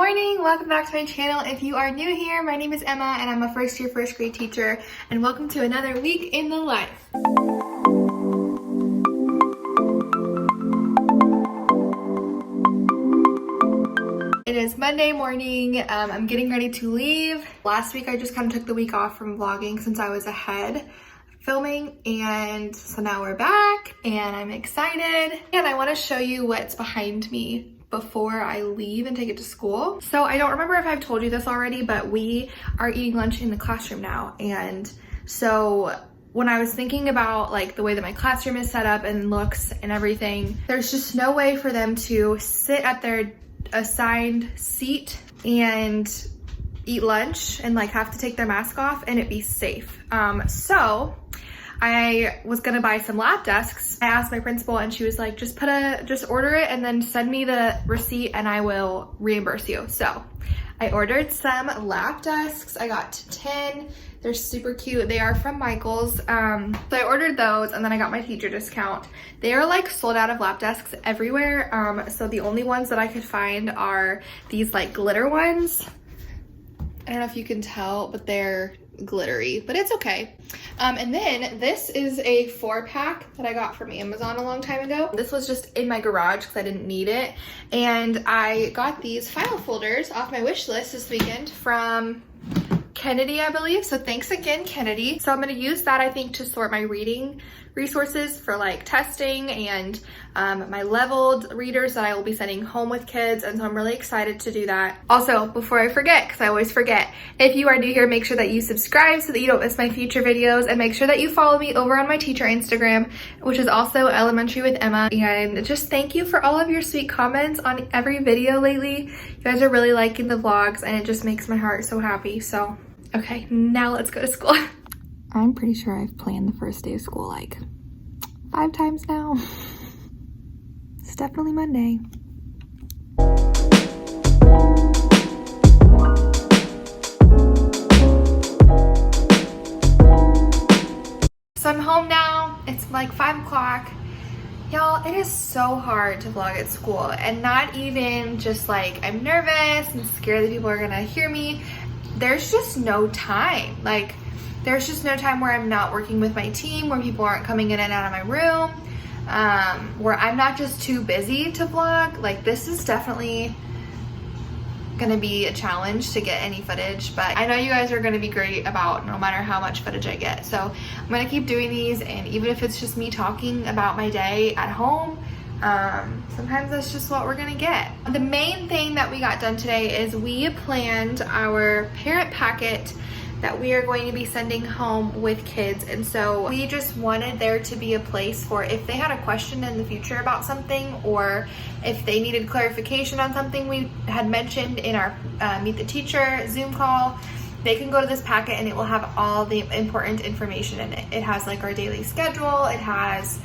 morning, welcome back to my channel. If you are new here, my name is Emma and I'm a first year first grade teacher, and welcome to another week in the life. It is Monday morning. I'm getting ready to leave. Last week I just kind of took the week off from vlogging since I was ahead filming, and so now we're back and I'm excited, and I want to show you what's behind me before I leave and take it to school. So I don't remember if I've told you this already, but we are eating lunch in the classroom now. And so when I was thinking about like the way that my classroom is set up and looks and everything, there's just no way for them to sit at their assigned seat and eat lunch and like have to take their mask off and it be safe. So I was gonna buy some lap desks. I asked my principal and she was like, just order it and then send me the receipt and I will reimburse you. So I ordered some lap desks. I got 10. They're super cute. They are from Michael's. So I ordered those and then I got my teacher discount. They are like sold out of lap desks everywhere. So the only ones that I could find are these like glitter ones. I don't know if you can tell, but they're glittery, but it's okay. And then this is a 4-pack that I got from Amazon a long time ago. This was just in my garage because I didn't need it. And I got these file folders off my wish list this weekend from Kennedy, I believe. So thanks again, Kennedy. So I'm going to use that, I think, to sort my reading resources for like testing and my leveled readers that I will be sending home with kids. And so I'm really excited to do that. Also, before I forget, because I always forget, if you are new here, make sure that you subscribe so that you don't miss my future videos, and make sure that you follow me over on my teacher Instagram, which is also Elementary with Emma. And just thank you for all of your sweet comments on every video lately. You guys are really liking the vlogs and it just makes my heart so happy. So okay, now let's go to school. I'm pretty sure I've planned the first day of school like 5 times now. It's definitely Monday. So I'm home now. It's like 5 o'clock. Y'all, it is so hard to vlog at school, and not even just like I'm nervous and scared that people are gonna hear me. There's just no time. Like, there's just no time where I'm not working with my team, where people aren't coming in and out of my room, where I'm not just too busy to vlog. Like, this is definitely gonna be a challenge to get any footage, but I know you guys are gonna be great about no matter how much footage I get. So I'm gonna keep doing these, and even if it's just me talking about my day at home, sometimes that's just what we're gonna get. The main thing that we got done today is we planned our parent packet that we are going to be sending home with kids. And so we just wanted there to be a place for if they had a question in the future about something, or if they needed clarification on something we had mentioned in our Meet the Teacher Zoom call, they can go to this packet and it will have all the important information in it. It has like our daily schedule, it has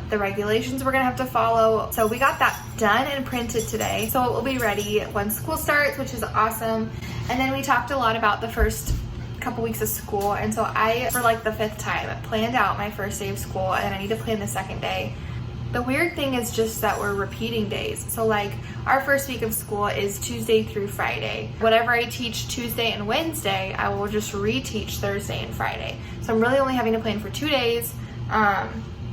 the regulations we're gonna have to follow. So we got that done and printed today, so it will be ready when school starts, which is awesome. And then we talked a lot about the first couple weeks of school, and so I, for like the 5th time, planned out my first day of school, and I need to plan the second day. The weird thing is just that we're repeating days. So like our first week of school is Tuesday through Friday. Whatever I teach Tuesday and Wednesday, I will just reteach Thursday and Friday. So I'm really only having to plan for 2 days.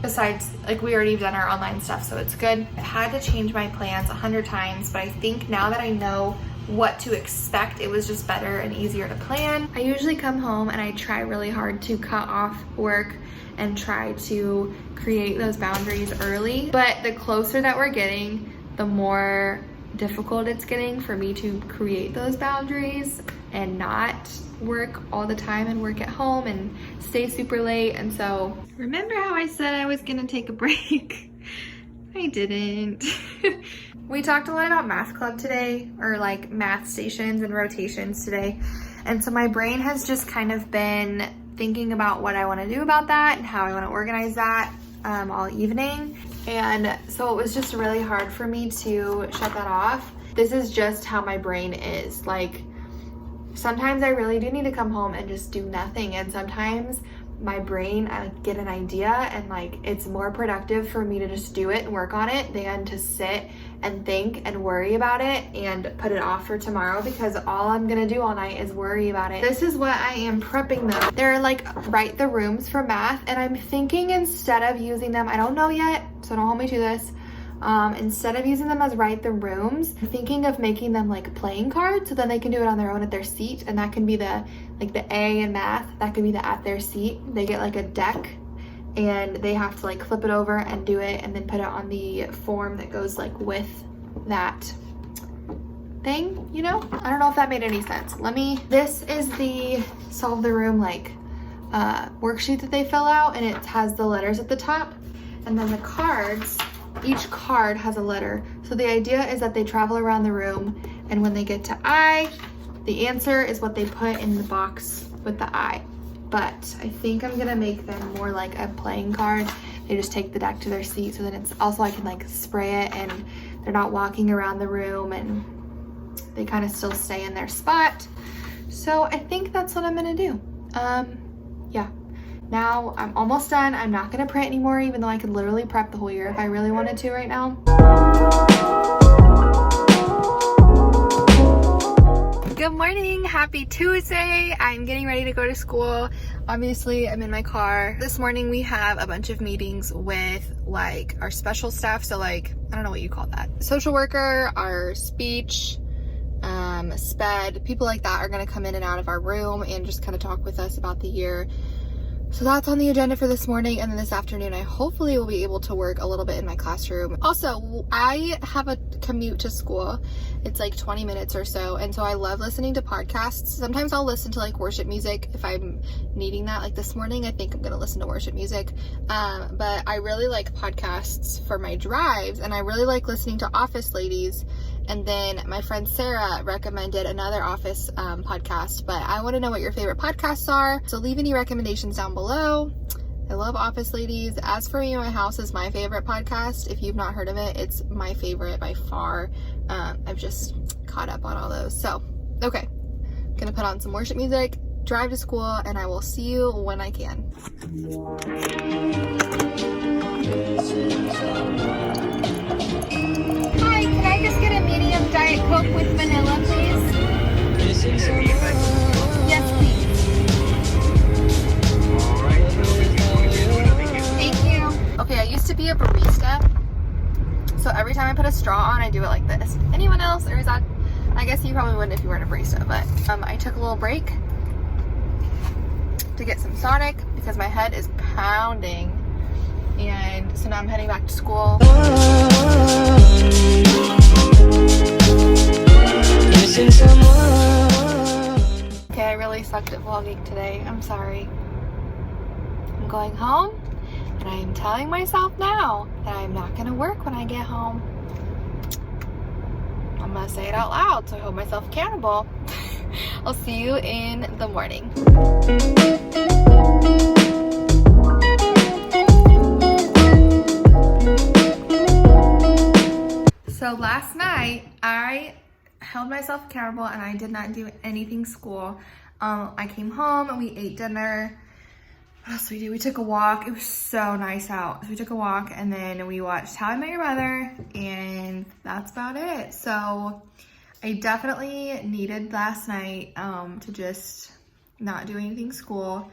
Besides, like, we already done our online stuff, so it's good. I've had to change my plans 100 times, but I think now that I know what to expect, it was just better and easier to plan. I usually come home and I try really hard to cut off work and try to create those boundaries early, but the closer that we're getting, the more difficult it's getting for me to create those boundaries and not work all the time and work at home and stay super late. And so remember how I said I was gonna take a break? I didn't. We talked a lot about math club today, or like math stations and rotations today, and so my brain has just kind of been thinking about what I want to do about that and how I want to organize that all evening. And so it was just really hard for me to shut that off. This is just how my brain is. Like, sometimes I really do need to come home and just do nothing, and sometimes my brain, I like get an idea, and like it's more productive for me to just do it and work on it than to sit and think and worry about it and put it off for tomorrow, because all I'm gonna do all night is worry about it. This is what I am prepping them. They're like write the rooms for math, and I'm thinking instead of using them, I don't know yet, so don't hold me to this. Instead of using them as write the rooms, I'm thinking of making them like playing cards, so then they can do it on their own at their seat, and that can be the like the A in math, that could be the at their seat. They get like a deck and they have to like flip it over and do it, and then put it on the form that goes like with that thing, you know? I don't know if that made any sense. This is the solve the room like worksheet that they fill out, and it has the letters at the top, and then the cards, each card has a letter. So the idea is that they travel around the room, and when they get to I, the answer is what they put in the box with the I. But I think I'm gonna make them more like a playing card. They just take the deck to their seat, so then it's also, I can like spray it and they're not walking around the room, and they kind of still stay in their spot. So I think that's what I'm gonna do. Yeah. Now I'm almost done. I'm not gonna print anymore, even though I could literally prep the whole year if I really wanted to right now. Good morning, happy Tuesday. I'm getting ready to go to school. Obviously, I'm in my car. This morning we have a bunch of meetings with like our special staff. So like, I don't know what you call that. Social worker, our speech, SPED, people like that are gonna come in and out of our room and just kind of talk with us about the year. So that's on the agenda for this morning, and then this afternoon I hopefully will be able to work a little bit in my classroom. Also, I have a commute to school. It's like 20 minutes or so, and so I love listening to podcasts. Sometimes I'll listen to like worship music if I'm needing that. Like this morning, I think I'm gonna listen to worship music. But I really like podcasts for my drives, and I really like listening to Office Ladies. And then my friend Sarah recommended another Office podcast, but I want to know what your favorite podcasts are. So leave any recommendations down below. I love Office Ladies. As for Me and My House is my favorite podcast. If you've not heard of it, it's my favorite by far. I've just caught up on all those. So, okay. I'm gonna put on some worship music, drive to school, and I will see you when I can. Hi, can I just get a medium Diet Coke with vanilla, please? Yes, please. Thank you. Okay, I used to be a barista, so every time I put a straw on, I do it like this. Anyone else, or is that, I guess you probably wouldn't if you weren't a barista, but I took a little break to get some Sonic because my head is pounding, and so now I'm heading back to school. Okay, I really sucked at vlogging today. I'm sorry. I'm going home, and I am telling myself now that I'm not gonna work when I get home. I'm gonna say it out loud, so I hold myself accountable. I'll see you in the morning. So last night, I held myself accountable and I did not do anything school. I came home and we ate dinner. What else did we do? We took a walk. It was so nice out. So we took a walk and then we watched How I Met Your Mother, and that's about it. So I definitely needed last night to just not do anything school.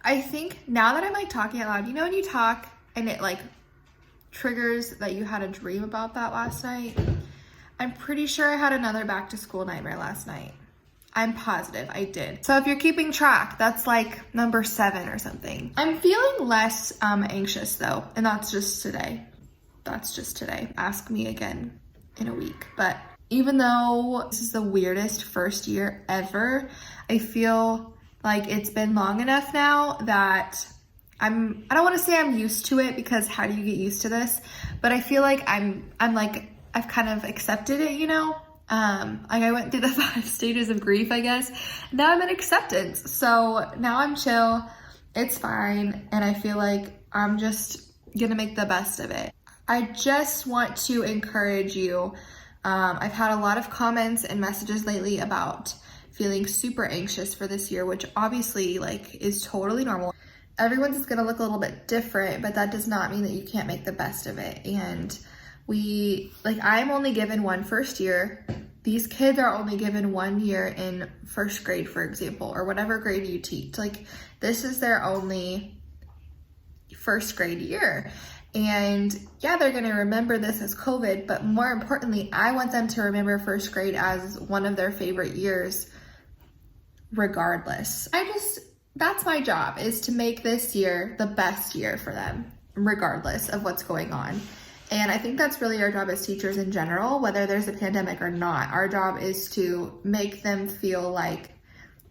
I think now that I'm like talking out loud, you know when you talk and it like triggers that you had a dream about that last night? I'm pretty sure I had another back to school nightmare last night. I'm positive I did. So if you're keeping track, that's like number 7 or something. I'm feeling less anxious though, and that's just today. That's just today. Ask me again in a week. But even though this is the weirdest first year ever, I feel like it's been long enough now that I don't want to say I'm used to it, because how do you get used to this? But I feel like I've kind of accepted it, you know? Like I went through the 5 stages of grief, I guess. Now I'm in acceptance. So now I'm chill. It's fine. And I feel like I'm just gonna make the best of it. I just want to encourage you. I've had a lot of comments and messages lately about feeling super anxious for this year, which obviously like is totally normal. everyone's is gonna look a little bit different, but that does not mean that you can't make the best of it. And I'm only given one first year. These kids are only given 1 year in first grade, for example, or whatever grade you teach. Like, this is their only first grade year. And yeah, they're gonna remember this as COVID, but more importantly, I want them to remember first grade as one of their favorite years regardless. That's my job, is to make this year the best year for them, regardless of what's going on. And I think that's really our job as teachers in general, whether there's a pandemic or not. Our job is to make them feel like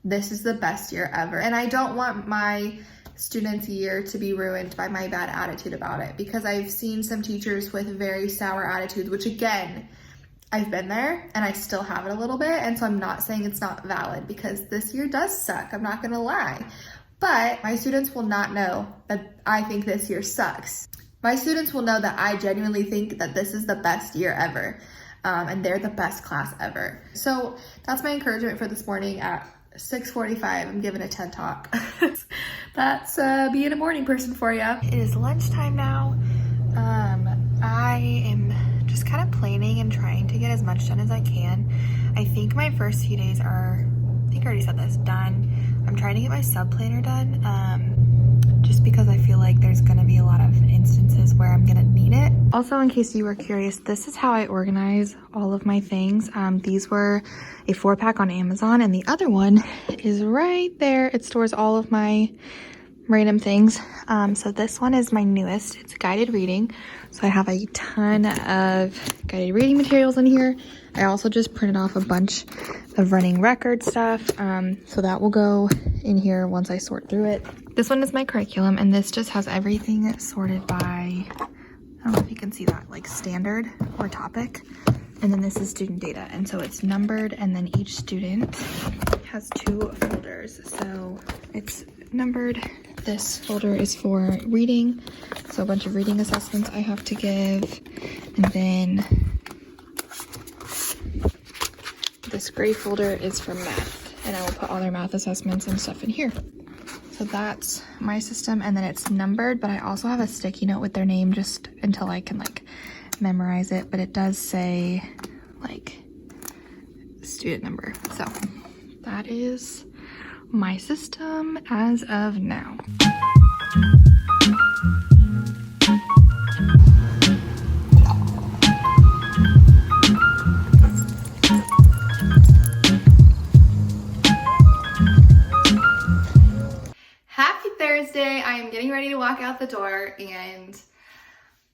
this is the best year ever. And I don't want my students' year to be ruined by my bad attitude about it, because I've seen some teachers with very sour attitudes, which again, I've been there and I still have it a little bit. And so I'm not saying it's not valid, because this year does suck. I'm not gonna lie. But my students will not know that I think this year sucks. My students will know that I genuinely think that this is the best year ever, and they're the best class ever. So that's my encouragement for this morning at 6:45. I'm giving a TED Talk. That's being a morning person for you. It is lunchtime now. I am just kind of planning and trying to get as much done as I can. I think my first few days are, I think I already said this, done. I'm trying to get my sub-planner done. Just because I feel like there's gonna be a lot of instances where I'm gonna need it. Also, in case you were curious, this is how I organize all of my things. These were a 4-pack on Amazon, and the other one is right there. It stores all of my random things. So this one is my newest. It's guided reading. So I have a ton of guided reading materials in here. I also just printed off a bunch of running record stuff. So that will go in here once I sort through it. This one is my curriculum, and this just has everything sorted by, I don't know if you can see that, like standard or topic. And then this is student data. And so it's numbered, and then each student has 2 folders. So it's numbered. This folder is for reading. So a bunch of reading assessments I have to give. And then this gray folder is for math, and I will put all their math assessments and stuff in here. So that's my system, and then it's numbered, but I also have a sticky note with their name just until I can like memorize it, but it does say like student number. So that is my system as of now. Happy Thursday. I am getting ready to walk out the door, and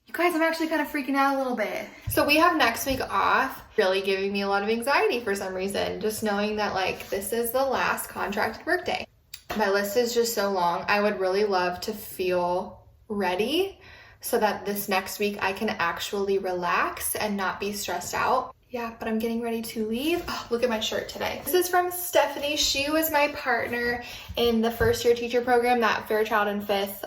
you guys, I'm actually kind of freaking out a little bit. So we have next week off, really giving me a lot of anxiety for some reason, just knowing that like this is the last contracted workday. My list is just so long. I would really love to feel ready so that this next week I can actually relax and not be stressed out. Yeah, but I'm getting ready to leave. Oh, look at my shirt today. This is from Stephanie. She was my partner in the first year teacher program that Fairchild and Fifth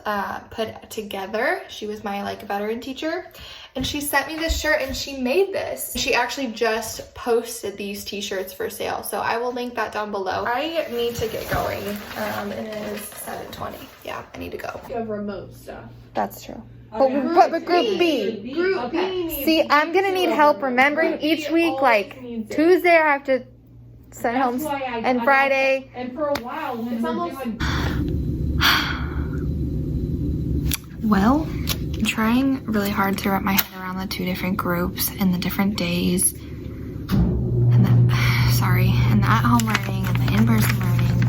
put together. She was my like veteran teacher, and she sent me this shirt, and she made this. She actually just posted these t-shirts for sale, so I will link that down below. I need to get going. It is 7:20. Yeah, I need to go. You have remote stuff. That's true. Okay. But group B. Group B. See, I'm gonna need help remembering each week. Like Tuesday, I have to send home, and Friday. And for a while, when It's we're almost- doing... Well, I'm trying really hard to wrap my head around the 2 different groups and the different days, and the at-home learning and the in-person learning,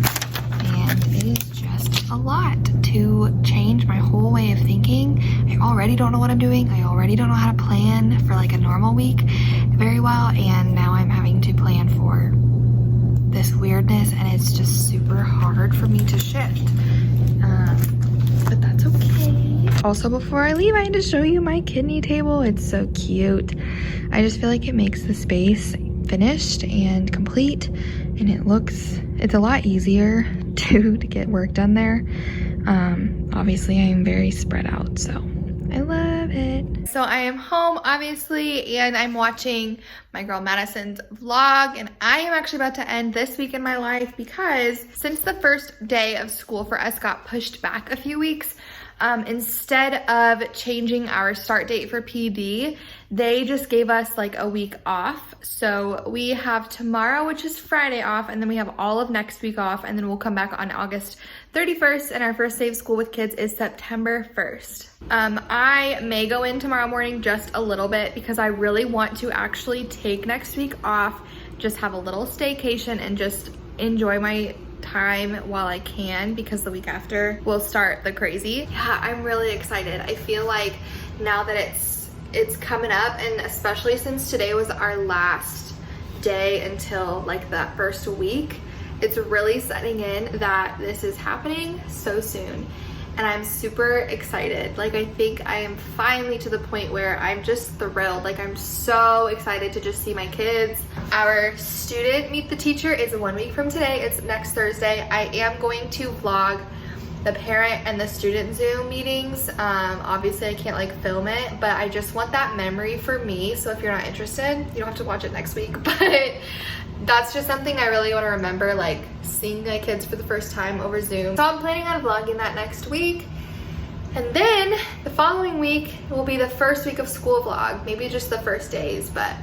and it is just a lot to change my whole way of thinking. I already don't know what I'm doing. I already don't know how to plan for like a normal week very well, and now I'm having to plan for this weirdness, and it's just super hard for me to shift. But that's okay. Also, before I leave, I need to show you my kidney table. It's so cute. I just feel like it makes the space finished and complete, and it's a lot easier to get work done there. Obviously I am very spread out, so I love it. So I am home, obviously, and I'm watching my girl Madison's vlog, and I am actually about to end this week in my life because since the first day of school for us got pushed back a few weeks, instead of changing our start date for PD, they just gave us like a week off. So we have tomorrow, which is Friday, off, and then we have all of next week off, and then we'll come back on August 31st, and our first day of school with kids is September 1st. I may go in tomorrow morning just a little bit because I really want to actually take next week off, just have a little staycation and just enjoy my time while I can, because the week after will start the crazy. Yeah, I'm really excited. I feel like now that it's coming up, and especially since today was our last day until like that first week, it's really setting in that this is happening so soon. And I'm super excited. Like, I think I am finally to the point where I'm just thrilled. Like, I'm so excited to just see my kids. Our student meet the teacher is 1 week from today. It's next Thursday. I am going to vlog the parent and the student Zoom meetings. Obviously I can't like film it, but I just want that memory for me. So if you're not interested, you don't have to watch it next week, but that's just something I really want to remember, like seeing my kids for the first time over Zoom. So I'm planning on vlogging that next week. And then the following week will be the first week of school vlog, maybe just the first days, but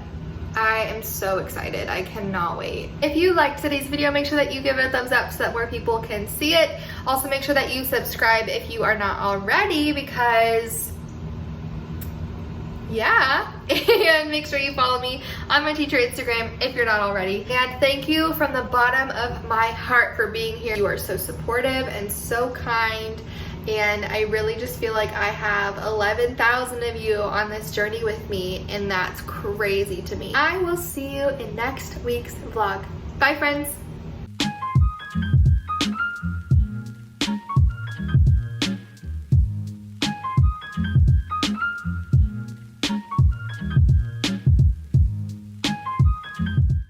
I am so excited. I cannot wait. If you liked today's video, make sure that you give it a thumbs up so that more people can see it. Also, make sure that you subscribe if you are not already, because yeah. And make sure you follow me on my teacher Instagram if you're not already. And thank you from the bottom of my heart for being here. You are so supportive and so kind. And I really just feel like I have 11,000 of you on this journey with me, and that's crazy to me. I will see you in next week's vlog. Bye, friends.